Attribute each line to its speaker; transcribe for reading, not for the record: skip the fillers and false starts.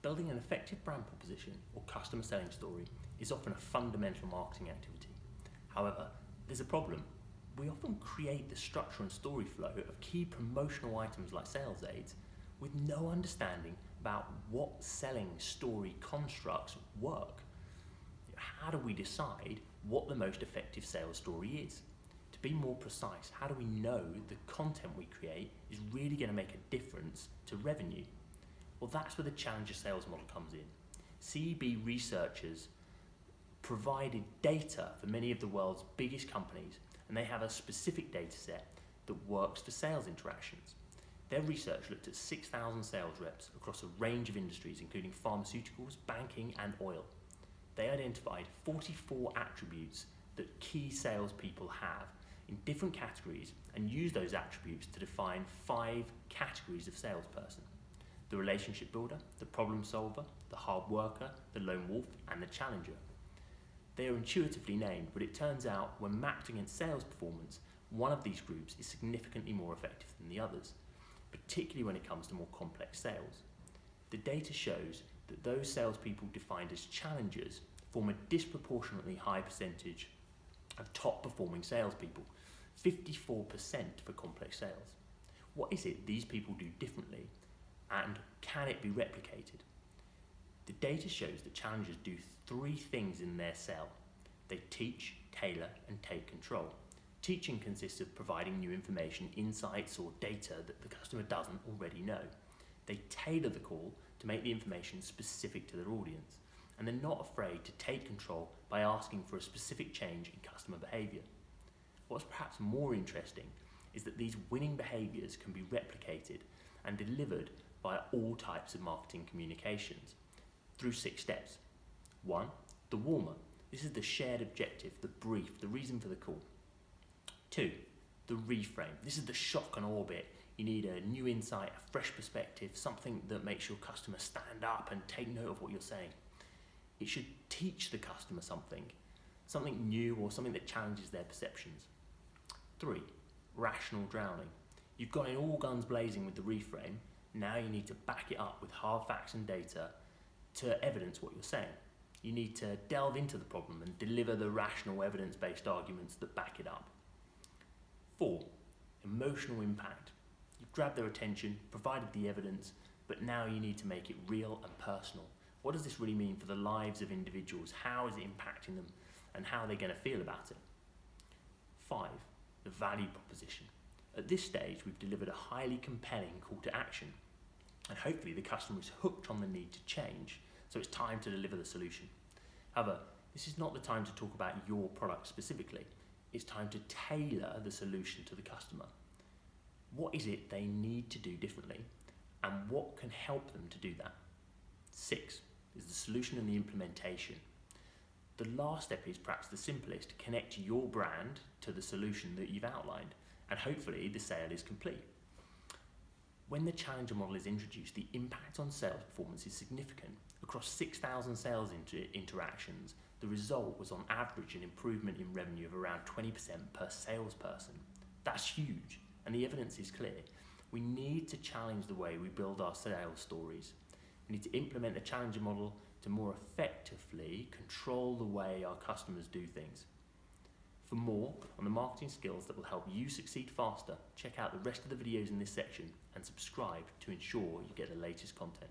Speaker 1: Building an effective brand proposition or customer selling story is often a fundamental marketing activity. However, there's a problem. We often create the structure and story flow of key promotional items like sales aids with no understanding about what selling story constructs work. How do we decide what the most effective sales story is? To be more precise, how do we know the content we create is really going to make a difference to revenue? Well, that's where the challenger sales model comes in. CEB researchers provided data for many of the world's biggest companies, and they have a specific data set that works for sales interactions. Their research looked at 6,000 sales reps across a range of industries, including pharmaceuticals, banking, and oil. They identified 44 attributes that key salespeople have in different categories and used those attributes to define 5 categories of salesperson: the relationship builder, the problem solver, the hard worker, the lone wolf, and the challenger. They are intuitively named, but it turns out when mapped against sales performance, one of these groups is significantly more effective than the others, particularly when it comes to more complex sales. The data shows that those salespeople defined as challengers form a disproportionately high percentage of top performing salespeople, 54% for complex sales. What is it these people do differently, and can it be replicated? The data shows that challengers do 3 things in their sell. They teach, tailor, and take control. Teaching consists of providing new information, insights, or data that the customer doesn't already know. They tailor the call to make the information specific to their audience, and they're not afraid to take control by asking for a specific change in customer behavior. What's perhaps more interesting is that these winning behaviors can be replicated and delivered via all types of marketing communications through 6 steps. 1, the warmer. This is the shared objective, the brief, the reason for the call. 2, the reframe. This is the shock and awe bit. You need a new insight, a fresh perspective, something that makes your customer stand up and take note of what you're saying. It should teach the customer something new or something that challenges their perceptions. 3, rational drowning. You've gone in all guns blazing with the reframe. Now you need to back it up with hard facts and data to evidence what you're saying. You need to delve into the problem and deliver the rational evidence-based arguments that back it up. 4, emotional impact. You've grabbed their attention, provided the evidence, but now you need to make it real and personal. What does this really mean for the lives of individuals? How is it impacting them, and how are they going to feel about it? 5, the value proposition. At this stage, we've delivered a highly compelling call to action, and hopefully the customer is hooked on the need to change, so it's time to deliver the solution. However, this is not the time to talk about your product specifically. It's time to tailor the solution to the customer. What is it they need to do differently, and what can help them to do that? 6 is the solution and the implementation. The last step is perhaps the simplest: connect your brand to the solution that you've outlined, and hopefully the sale is complete. When the challenger model is introduced, the impact on sales performance is significant. Across 6,000 sales interactions, the result was on average an improvement in revenue of around 20% per salesperson. That's huge, and the evidence is clear. We need to challenge the way we build our sales stories. We need to implement the challenger model to more effectively control the way our customers do things. For more on the marketing skills that will help you succeed faster, check out the rest of the videos in this section and subscribe to ensure you get the latest content.